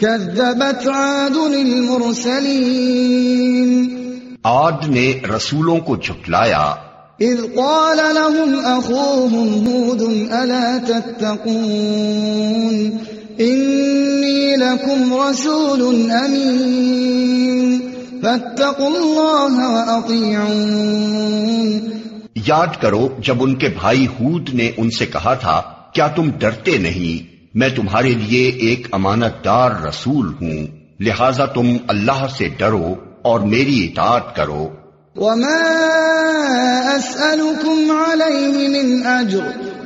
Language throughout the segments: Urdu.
كذبت عاد المرسلين عاد نے رسولوں کو جھٹلایا اذ قال لهم اخوهم هود الا تتقون انی لکم رسول امین فاتقوا اللہ واطیعون۔ یاد کرو جب ان کے بھائی ہود نے ان سے کہا تھا کیا تم ڈرتے نہیں، میں تمہارے لیے ایک امانت دار رسول ہوں، لہذا تم اللہ سے ڈرو اور میری اطاعت کرو۔ وما اسألكم علیہ من اجر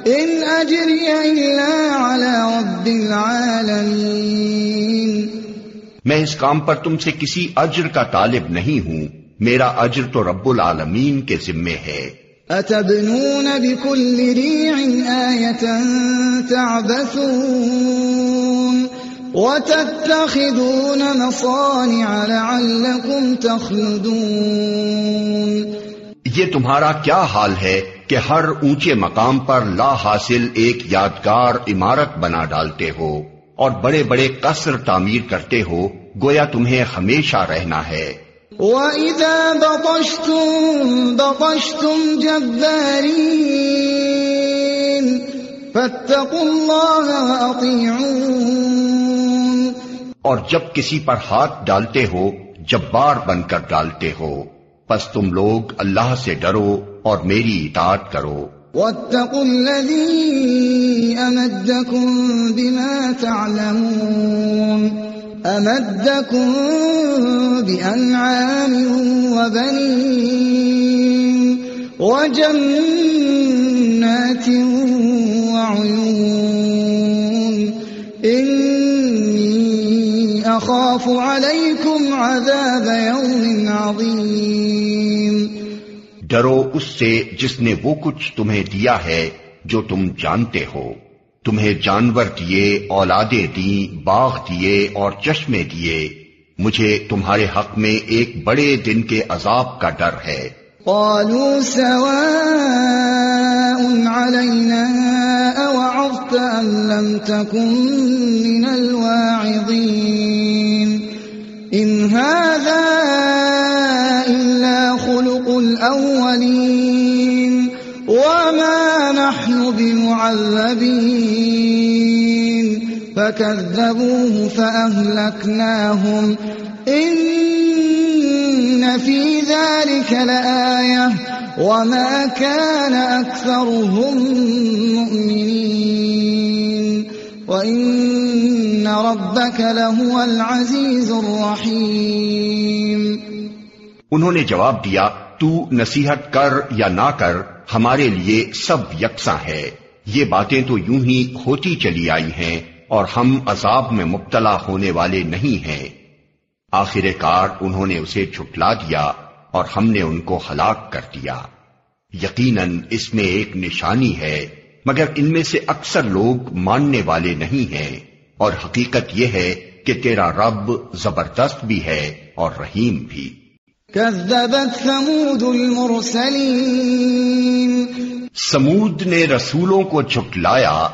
ان اجری الا علی رب العالمین، میں اس کام پر تم سے کسی اجر کا طالب نہیں ہوں، میرا اجر تو رب العالمین کے ذمے ہے۔ اتبنون بكل ريع آية تعبثون وتتخذون مصانع لعلكم تخلدون۔ یہ تمہارا کیا حال ہے کہ ہر اونچے مقام پر لا حاصل ایک یادگار عمارت بنا ڈالتے ہو اور بڑے بڑے قصر تعمیر کرتے ہو، گویا تمہیں ہمیشہ رہنا ہے۔ وَإِذَا بَطَشْتُمْ بَطَشْتُمْ جَبَّارِينَ فَاتَّقُوا اللَّهَ وَأَطِيعُونَ۔ اور جب کسی پر ہاتھ ڈالتے ہو جبار بن کر ڈالتے ہو، پس تم لوگ اللہ سے ڈرو اور میری اطاعت کرو۔ وَاتَّقُوا الَّذِي أَمَدَّكُم بِمَا تَعْلَمُونَ أَمَدَّكُم بِأَنْعَامٍ وَبَنِينَ وَجَنَّاتٍ وَعُيُونٍ إِنِّي أَخَافُ عَلَيْكُمْ عَذَابَ يَوْمٍ عَظِيمٍ۔ ڈرو اس سے جس نے وہ کچھ تمہیں دیا ہے جو تم جانتے ہو، تمہیں جانور دیے، اولادیں دیں، باغ دیے اور چشمے دیے، مجھے تمہارے حق میں ایک بڑے دن کے عذاب کا ڈر ہے۔ قالوا سواء علينا أوعظت أم لم تكن من الواعظين إن هذا إلا خلق الأولين وما نحن بمعذبين فكذبوه فأهلكناهم إن في ذلك لآية وما كان أكثرهم مؤمنين وإن ربك لهو العزيز الرحيم۔ انہوں نے جواب دیا تو نصیحت کر یا نہ کر ہمارے لیے سب یکساں ہے، یہ باتیں تو یوں ہی ہوتی چلی آئی ہیں اور ہم عذاب میں مبتلا ہونے والے نہیں ہیں۔ آخر کار انہوں نے اسے جھٹلا دیا اور ہم نے ان کو ہلاک کر دیا۔ یقیناً اس میں ایک نشانی ہے، مگر ان میں سے اکثر لوگ ماننے والے نہیں ہیں، اور حقیقت یہ ہے کہ تیرا رب زبردست بھی ہے اور رحیم بھی۔ كذبت ثمود المرسلين سمود نے رسولوں کو جھٹلایا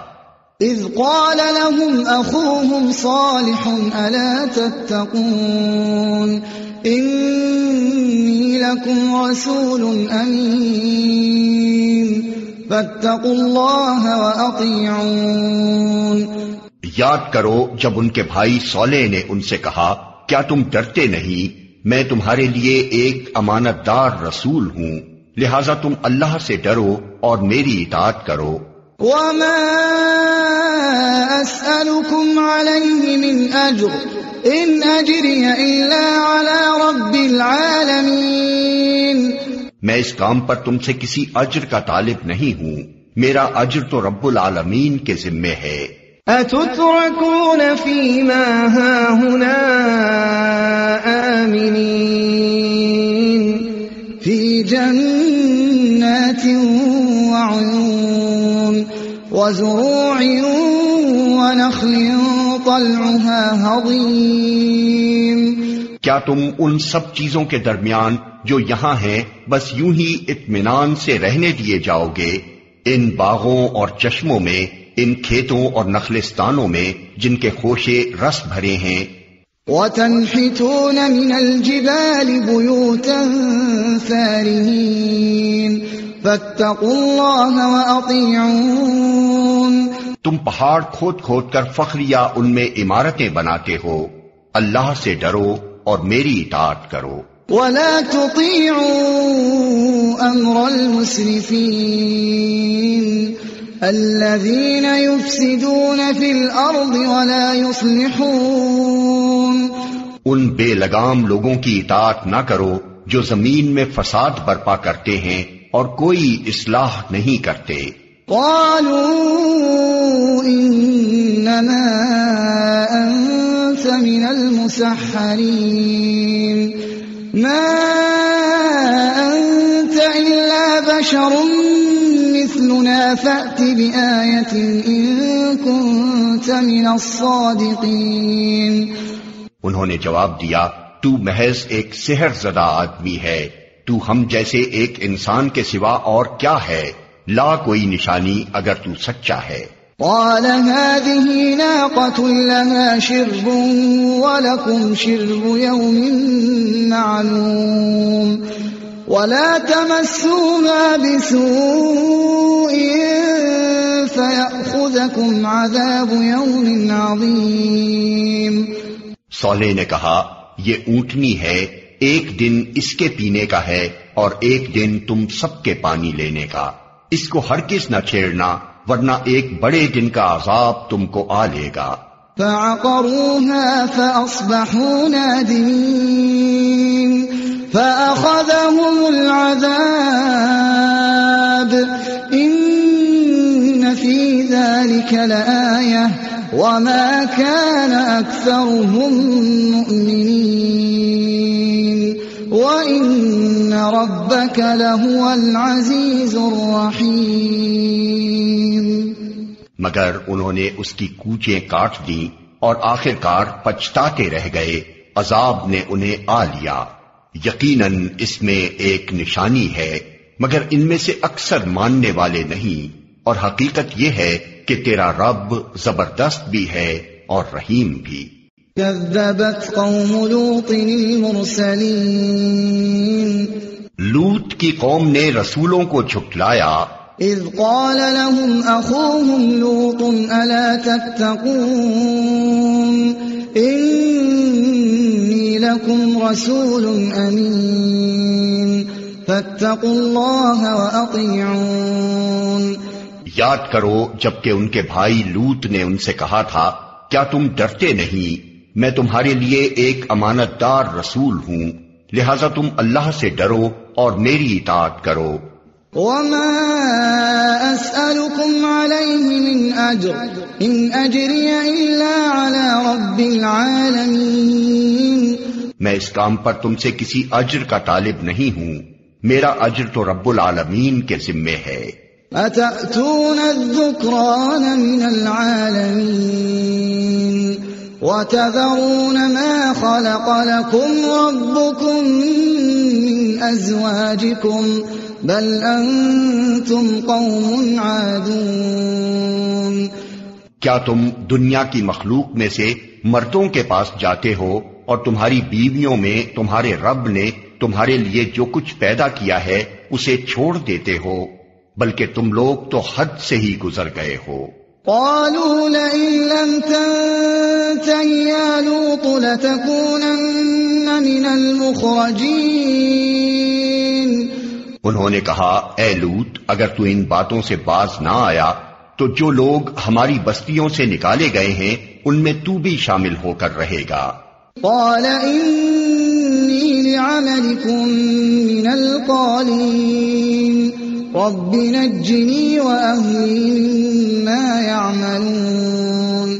اذ قال لهم اخوهم صالح الا تتقون انی لکم رسول امین فاتقوا اللہ واطیعون۔ یاد کرو جب ان کے بھائی صالح نے ان سے کہا کیا تم ڈرتے نہیں، میں تمہارے لیے ایک امانت دار رسول ہوں، لہذا تم اللہ سے ڈرو اور میری اطاعت کرو۔ وما اسألكم علیہ من اجر ان اجری الا علی رب العالمین۔ میں اس کام پر تم سے کسی اجر کا طالب نہیں ہوں، میرا اجر تو رب العالمین کے ذمے ہے۔ اتتركون فيما هاهنا آمنين في جنات وعيون وزروع ونخل طلعها هضيم۔ کیا تم ان سب چیزوں کے درمیان جو یہاں ہیں بس یوں ہی اطمینان سے رہنے دیے جاؤ گے؟ ان باغوں اور چشموں میں ان کھیتوں اور نخلستانوں میں جن کے خوشے رس بھرے ہیں. وَتَنْحِتُونَ مِنَ الْجِبَالِ بُيُوتًا فَارِهِينَ فَاتَّقُوا اللَّهَ وَأَطِيعُونَ. تم پہاڑ کھود کھود کر فخریہ ان میں عمارتیں بناتے ہو، اللہ سے ڈرو اور میری اطاعت کرو. وَلَا تُطِيعُوا أَمْرَ الْمُسْرِفِينَ الَّذِينَ يُفْسِدُونَ فِي الْأَرْضِ وَلَا يُصْلِحُونَ. ان بے لگام لوگوں کی اطاعت نہ کرو جو زمین میں فساد برپا کرتے ہیں اور کوئی اصلاح نہیں کرتے. قالوا انما انت من المسحرين ما انت الا بشر مثلنا فأت بآية ان كنت من الصادقين. انہوں نے جواب دیا، تو محض ایک سحر زدہ آدمی ہے، تو ہم جیسے ایک انسان کے سوا اور کیا ہے، لا کوئی نشانی اگر تو سچا ہے. قال هذه ناقة لها شرب ولكم شرب يوم معلوم ولا تمسوها بسوء فيأخذكم عذاب يوم عظيم. صالح نے کہا، یہ اونٹنی ہے، ایک دن اس کے پینے کا ہے اور ایک دن تم سب کے پانی لینے کا. اس کو ہرگز نہ چھیڑنا ورنہ ایک بڑے دن کا عذاب تم کو آ لے گا. فعقروها فأصبحوا نادمين فأخذهم العذاب إن في ذلك لآية وما كان أكثرهم مؤمنين وَإِنَّ رَبَّكَ لَهُوَ الْعَزِيزُ الرَّحِيمُ. مگر انہوں نے اس کی کوچیں کاٹ دیں اور آخر کار پچھتاتے رہ گئے، عذاب نے انہیں آ لیا. یقیناً اس میں ایک نشانی ہے مگر ان میں سے اکثر ماننے والے نہیں، اور حقیقت یہ ہے کہ تیرا رب زبردست بھی ہے اور رحیم بھی. كذبت قوم لوط المرسلين. لوط کی قوم نے رسولوں کو جھٹلایا. اذ قال لهم اخوهم لوط الا تتقون انی لكم رسول امین فاتقوا اللہ واطیعون. یاد کرو جبکہ ان کے بھائی لوط نے ان سے کہا تھا، کیا تم ڈرتے نہیں؟ میں تمہارے لیے ایک امانت دار رسول ہوں، لہذا تم اللہ سے ڈرو اور میری اطاعت کرو. وما اسألكم عليه من اجر ان اجری الا على رب العالمین. میں اس کام پر تم سے کسی اجر کا طالب نہیں ہوں، میرا اجر تو رب العالمین کے ذمے ہے. اتأتون الذکران من العالمین وتذرون ما خلق لكم ربكم من ازواجكم بل انتم قوم عادون. کیا تم دنیا کی مخلوق میں سے مردوں کے پاس جاتے ہو اور تمہاری بیویوں میں تمہارے رب نے تمہارے لیے جو کچھ پیدا کیا ہے اسے چھوڑ دیتے ہو، بلکہ تم لوگ تو حد سے ہی گزر گئے ہو. قالوا لئن لم تنته يا لوط لتكونن من المخرجين. انہوں نے کہا، اے لوط اگر تو ان باتوں سے باز نہ آیا تو جو لوگ ہماری بستیوں سے نکالے گئے ہیں ان میں تو بھی شامل ہو کر رہے گا. قال انی لعملكم من القالین رب نجنی واہلی مما یعملون.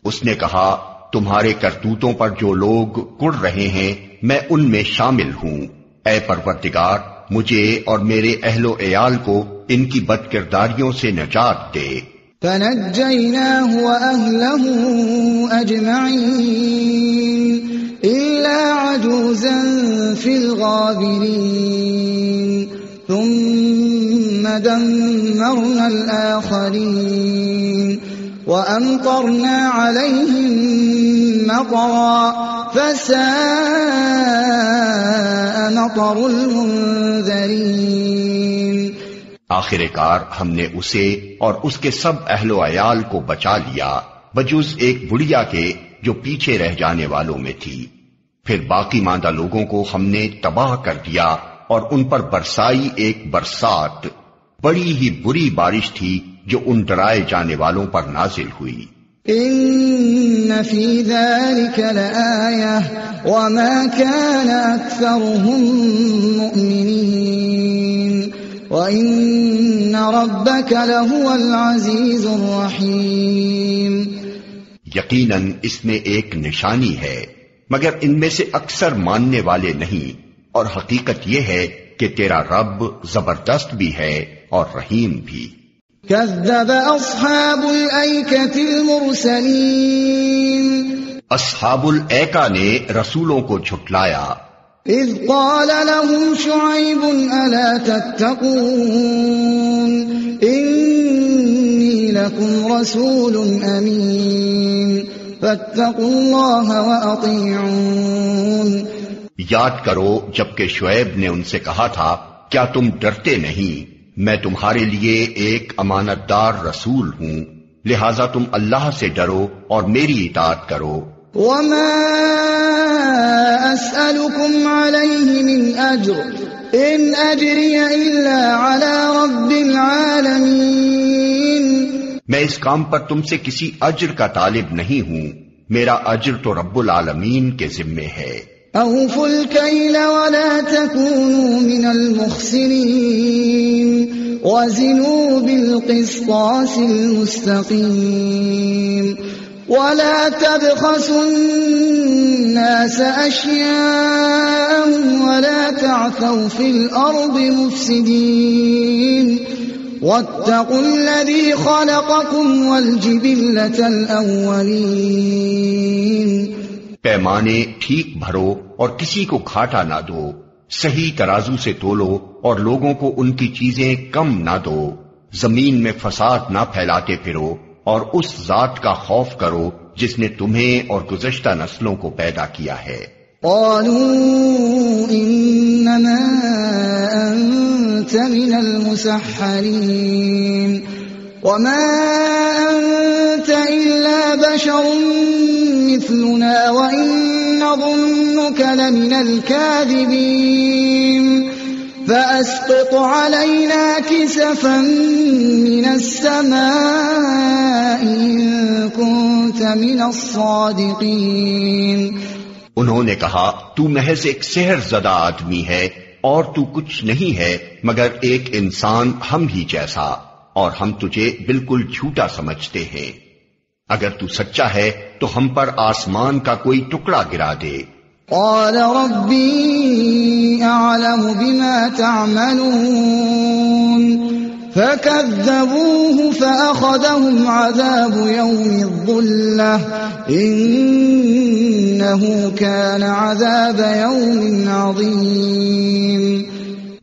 اس نے کہا، تمہارے کرتوتوں پر جو لوگ کڑ رہے ہیں میں ان میں شامل ہوں. اے پروردگار، مجھے اور میرے اہل و عیال کو ان کی بد کرداریوں سے نجات دے. فنجیناہ واہلہ اجمعین الا عجوزا فی الغابرین ثم دمرنا الآخرين وأمطرنا عليهم مطرا فساء مطر المنذرين۔ آخر کار ہم نے اسے اور اس کے سب اہل و عیال کو بچا لیا بجز ایک بڑھیا کے جو پیچھے رہ جانے والوں میں تھی، پھر باقی ماندہ لوگوں کو ہم نے تباہ کر دیا اور ان پر برسائی ایک برسات، بڑی ہی بری بارش تھی جو ان ڈرائے جانے والوں پر نازل ہوئی۔ ان فی ذلک لآیہ وما کان اکثرهم مؤمنین وَإِنَّ رَبَّكَ لَهُوَ الْعَزِيزُ الرَّحِيمُ۔ یقیناً اس میں ایک نشانی ہے مگر ان میں سے اکثر ماننے والے نہیں، اور حقیقت یہ ہے کہ تیرا رب زبردست بھی ہے اور رحیم بھی۔ كذب اصحاب الایکۃ المرسلین، اصحاب الایکہ نے رسولوں کو جھٹلایا۔ اذ قال لهم شعیب الا تتقون انی لکم رسول امین فاتقوا اللہ واطیعون۔ یاد کرو جبکہ شعیب نے ان سے کہا تھا کیا تم ڈرتے نہیں، میں تمہارے لیے ایک امانت دار رسول ہوں، لہذا تم اللہ سے ڈرو اور میری اطاعت کرو۔ وما اسألكم عليه من اجر ان اجری الا على رب العالمین، میں اس کام پر تم سے کسی اجر کا طالب نہیں ہوں، میرا اجر تو رب العالمین کے ذمے ہے۔ اوفوا الكيل ولا تكونوا من المخسرين وزنوا بالقسطاس المستقيم ولا تبخسوا الناس أشياءهم ولا تعثوا في الأرض مفسدين واتقوا الذي خلقكم والجبلة الأولين۔ پیمانے ٹھیک بھرو اور کسی کو گھاٹا نہ دو، صحیح ترازو سے تولو اور لوگوں کو ان کی چیزیں کم نہ دو، زمین میں فساد نہ پھیلاتے پھرو اور اس ذات کا خوف کرو جس نے تمہیں اور گزشتہ نسلوں کو پیدا کیا ہے۔ قالوا انما انت من المسحرین وما انت الا بشر مثلنا وان نظنك لمن الكاذبین فأسقط علينا كسفا من السماء إن كنت من الصادقين۔ انہوں نے کہا تو محض ایک سحر زدہ آدمی ہے اور تو کچھ نہیں ہے مگر ایک انسان ہم ہی جیسا، اور ہم تجھے بالکل جھوٹا سمجھتے ہیں، اگر تو سچا ہے تو ہم پر آسمان کا کوئی ٹکڑا گرا دے۔ قال ربي أعلم بما تعملون فكذبوه فأخذهم عذاب يوم الظلة إنه كان عذاب يوم عظيم۔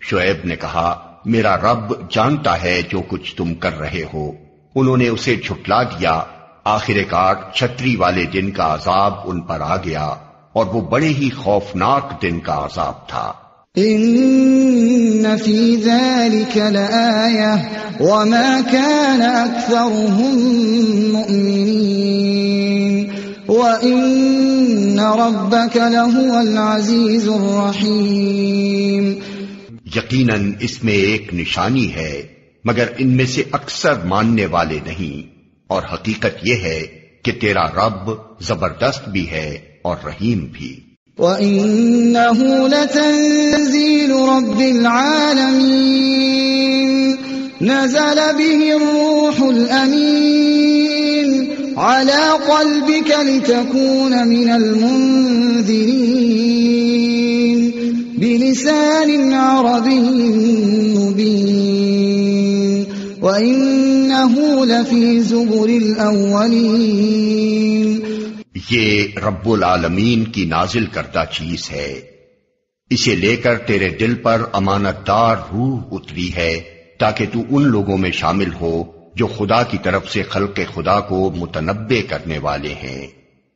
شعیب نے کہا میرا رب جانتا ہے جو کچھ تم کر رہے ہو۔ انہوں نے اسے جھٹلا دیا، آخر کار چھتری والے دن کا عذاب ان پر آ گیا اور وہ بڑے ہی خوفناک دن کا عذاب تھا۔ ان فی ذلک لآیہ وما کان اکثرهم مؤمنین وان ربک لہو العزیز الرحیم۔ یقیناً اس میں ایک نشانی ہے مگر ان میں سے اکثر ماننے والے نہیں، اور حقیقت یہ ہے کہ تیرا رب زبردست بھی ہے اور رحیم بھی۔ وَإِنَّهُ لَتَنزِيلُ رَبِّ الْعَالَمِينَ نَزَلَ بِهِ الرُّوحُ الْأَمِينُ عَلَى قَلْبِكَ لِتَكُونَ مِنَ الْمُنذِرِينَ بِلِسَانٍ عَرَبِيٍّ مُبِينٍ وَإِنَّهُ لَفِي زُبُرِ الْأَوَّلِينَ۔ یہ رب العالمین کی نازل کردہ چیز ہے، اسے لے کر تیرے دل پر امانت دار روح اتری ہے تاکہ تو ان لوگوں میں شامل ہو جو خدا کی طرف سے خلق خدا کو متنبع کرنے والے ہیں،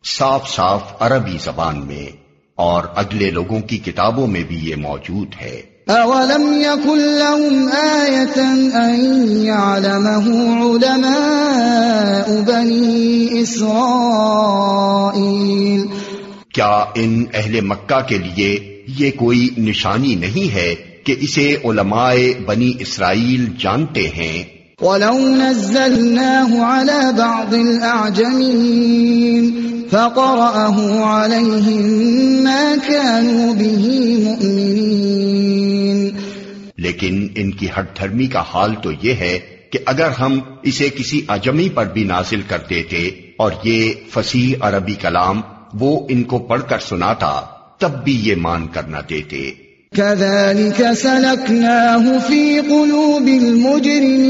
صاف صاف عربی زبان میں، اور اگلے لوگوں کی کتابوں میں بھی یہ موجود ہے۔ أَوَلَمْ يَكُنْ لَهُمْ آيَةً أَنْ يَعْلَمَهُ عُلَمَاءُ بَنِي إِسْرَائِيلَ، کیا ان اہل مکہ کے لیے یہ کوئی نشانی نہیں ہے کہ اسے علماء بنی اسرائیل جانتے ہیں؟ وَلَوْ نَزَّلْنَاهُ عَلَى بَعْضِ الْأَعْجَمِينَ فَقَرَأَهُ عَلَيْهِمْ مَا كَانُوا بِهِ مُؤْمِنِينَ، لیکن ان کی ہٹ دھرمی کا حال تو یہ ہے کہ اگر ہم اسے کسی اعجمی پر بھی نازل کر دیتے اور یہ فصیح عربی کلام وہ ان کو پڑھ کر سناتا تب بھی یہ مان کر نہ دیتے۔ كَذَلِكَ سَلَكْنَاهُ فِي قُلُوبِ الْمُجْرِمِينَ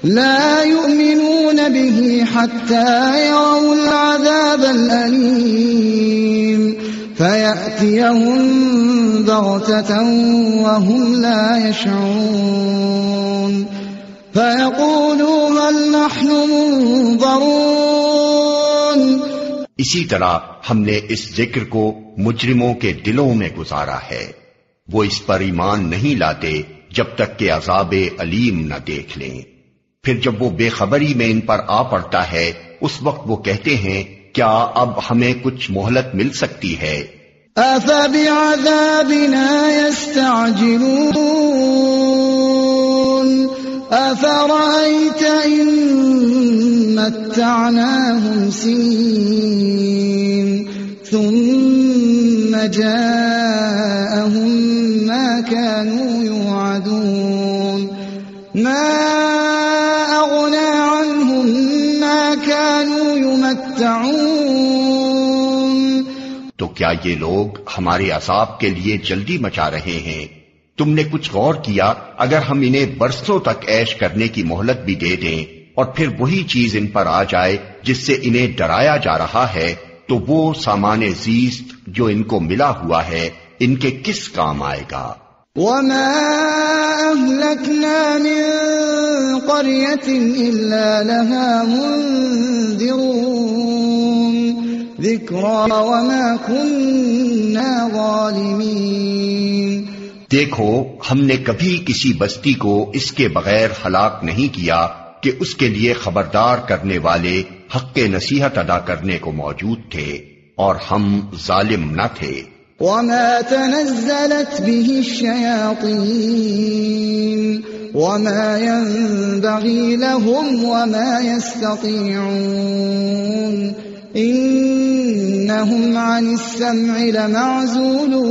لَا يُؤْمِنُونَ بِهِ حَتَّى يَرَوْا الْعَذَابَ الْأَلِيمَ فَيَأْتِيَهُمْ بَغْتَةً وَهُمْ لَا يَشْعُرُونَ فَيَقُولُوا هَلْ نَحْنُ مُنظَرُونَ۔ اسی طرح ہم نے اس ذکر کو مجرموں کے دلوں میں گزارا ہے، وہ اس پر ایمان نہیں لاتے جب تک کہ عذاب علیم نہ دیکھ لیں، پھر جب وہ بے خبری میں ان پر آ پڑتا ہے اس وقت وہ کہتے ہیں کیا اب ہمیں کچھ مہلت مل سکتی ہے؟ أَفَبِعَذَابِنَا يَسْتَعْجِلُونَ أَفَرَأَيْتَ إِن مَّتَّعْنَاهُمْ سِنِينَ ثُمَّ جَاءَهُم مَّا كَانُوا يُوعَدُونَ مَا أَغْنَىٰ عَنْهُم مَّا كَانُوا يُمَتَّعُونَ۔ تو کیا یہ لوگ ہمارے عذاب کے لیے جلدی مچا رہے ہیں؟ تم نے کچھ غور کیا اگر ہم انہیں برسوں تک عیش کرنے کی مہلت بھی دے دیں اور پھر وہی چیز ان پر آ جائے جس سے انہیں ڈرایا جا رہا ہے تو وہ سامان زیست جو ان کو ملا ہوا ہے ان کے کس کام آئے گا؟ وَمَا أَهْلَكْنَا مِن قَرْيَةٍ إِلَّا لَهَا مُنذِرُونَ ذِكْرَىٰ وَمَا كُنَّا ظَالِمِينَ۔ دیکھو ہم نے کبھی کسی بستی کو اس کے بغیر ہلاک نہیں کیا کہ اس کے لیے خبردار کرنے والے حق نصیحت ادا کرنے کو موجود تھے اور ہم ظالم نہ تھے۔ وَمَا تَنَزَّلَتْ بِهِ الشَّيَاطِينُ وَمَا يَنبَغِي لَهُمْ وَمَا يَسْتَطِيعُونَ إِنَّهُمْ عَنِ السَّمْعِ لَمَعْزُولُونَ۔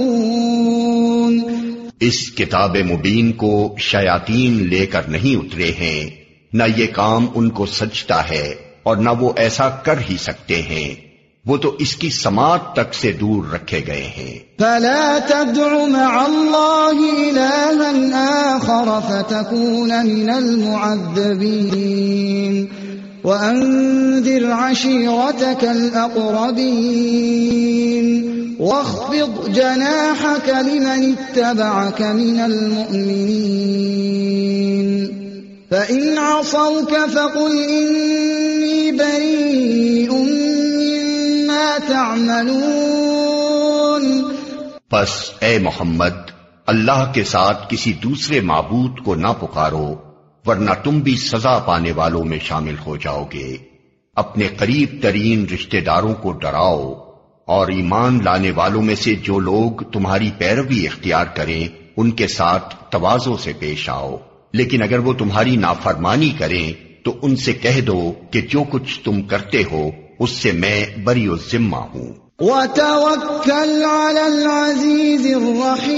اس کتاب مبین کو شیاطین لے کر نہیں اترے ہیں، نہ یہ کام ان کو سجتا ہے اور نہ وہ ایسا کر ہی سکتے ہیں، وہ تو اس کی سماعت تک سے دور رکھے گئے ہیں۔ فَلَا تَدْعُ مَعَ اللَّهِ إِلَٰهًا آخَرَ فَتَكُونَ مِنَ الْمُعَذَّبِينَ وَأَنذِرْ عَشِيرَتَكَ الْأَقْرَبِينَ وَاخْفِضْ جَنَاحَكَ لِمَنِ اتَّبَعَكَ مِنَ الْمُؤْمِنِينَ فَإِنْ عَصَوْكَ فَقُلْ إِنِّي بَرِيءٌ مِّمَّا تَعْمَلُونَ۔ پس اے محمد اللہ کے ساتھ کسی دوسرے معبود کو نہ پکارو ورنہ تم بھی سزا پانے والوں میں شامل ہو جاؤ گے۔ اپنے قریب ترین رشتہ داروں کو ڈراؤ اور ایمان لانے والوں میں سے جو لوگ تمہاری پیروی اختیار کریں ان کے ساتھ تواضع سے پیش آؤ، لیکن اگر وہ تمہاری نافرمانی کریں تو ان سے کہہ دو کہ جو کچھ تم کرتے ہو اس سے میں بری الذمہ ہوں۔ وَتَوَكَّلْ عَلَى الْعَزِيزِ الرَّحِيمِ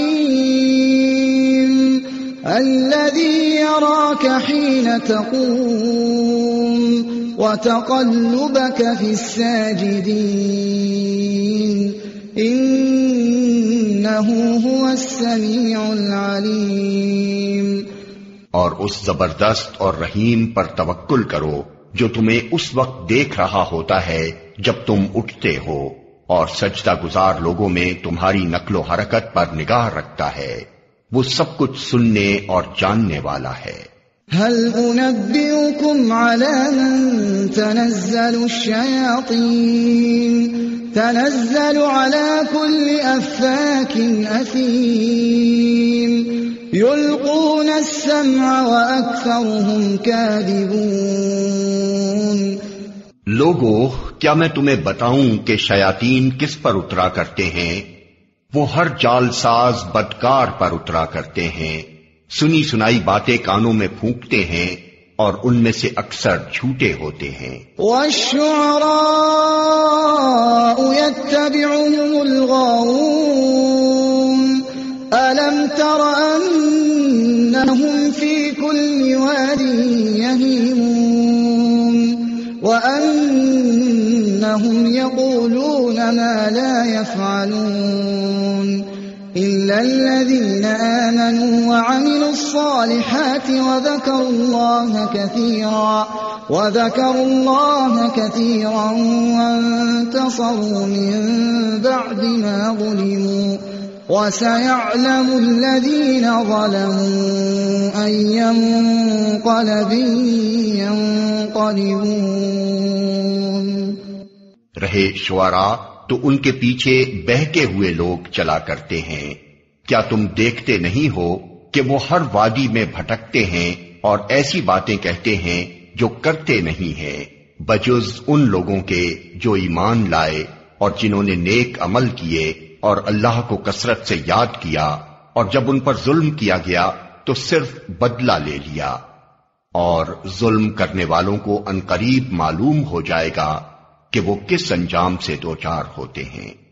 الَّذِي يَرَاكَ حِينَ تَقُومُ وَتَقَلُّبَكَ فِي السَّاجِدِينَ إِنَّهُ هُوَ السَّمِيعُ الْعَلِيمُ۔ اور اس زبردست اور رحیم پر توکل کرو جو تمہیں اس وقت دیکھ رہا ہوتا ہے جب تم اٹھتے ہو اور سجدہ گزار لوگوں میں تمہاری نقل و حرکت پر نگاہ رکھتا ہے، وہ سب کچھ سننے اور جاننے والا ہے۔ هل أنبئكم على من تنزل الشياطين تنزل على كل أفاك أثيم يلقون السمع وأكثرهم كاذبون۔ لوگو، کیا میں تمہیں بتاؤں کہ شیاطین کس پر اترا کرتے ہیں؟ وہ ہر جال ساز بدکار پر اترا کرتے ہیں، سنی سنائی باتیں کانوں میں پھونکتے ہیں اور ان میں سے اکثر جھوٹے ہوتے ہیں۔ وَالشُّعَرَاءُ يَتَّبِعُهُمُ الْغَاوُونَ أَلَمْ تَرَ أَنَّهُمْ فِي كُلِّ وَادٍ يَهِيمُونَ وَأَنَّهُمْ يَقُولُونَ مَا لَا يَفْعَلُونَ إِلَّا الَّذِينَ آمَنُوا وَعَمِلُوا الصَّالِحَاتِ وَذَكَرُوا اللَّهَ كَثِيرًا وَانتَصَرُوا مِن بَعْدِ مَا ظُلِمُوا وَسَيَعْلَمُ الَّذِينَ ظَلَمُوا أَيَّ مُنقَلَبٍ يَنقَلِبُونَ۔ رہے شعراء تو ان کے پیچھے بہکے ہوئے لوگ چلا کرتے ہیں۔ کیا تم دیکھتے نہیں ہو کہ وہ ہر وادی میں بھٹکتے ہیں اور ایسی باتیں کہتے ہیں جو کرتے نہیں ہیں، بجز ان لوگوں کے جو ایمان لائے اور جنہوں نے نیک عمل کیے اور اللہ کو کثرت سے یاد کیا، اور جب ان پر ظلم کیا گیا تو صرف بدلہ لے لیا، اور ظلم کرنے والوں کو عنقریب معلوم ہو جائے گا کہ وہ کس انجام سے دوچار ہوتے ہیں۔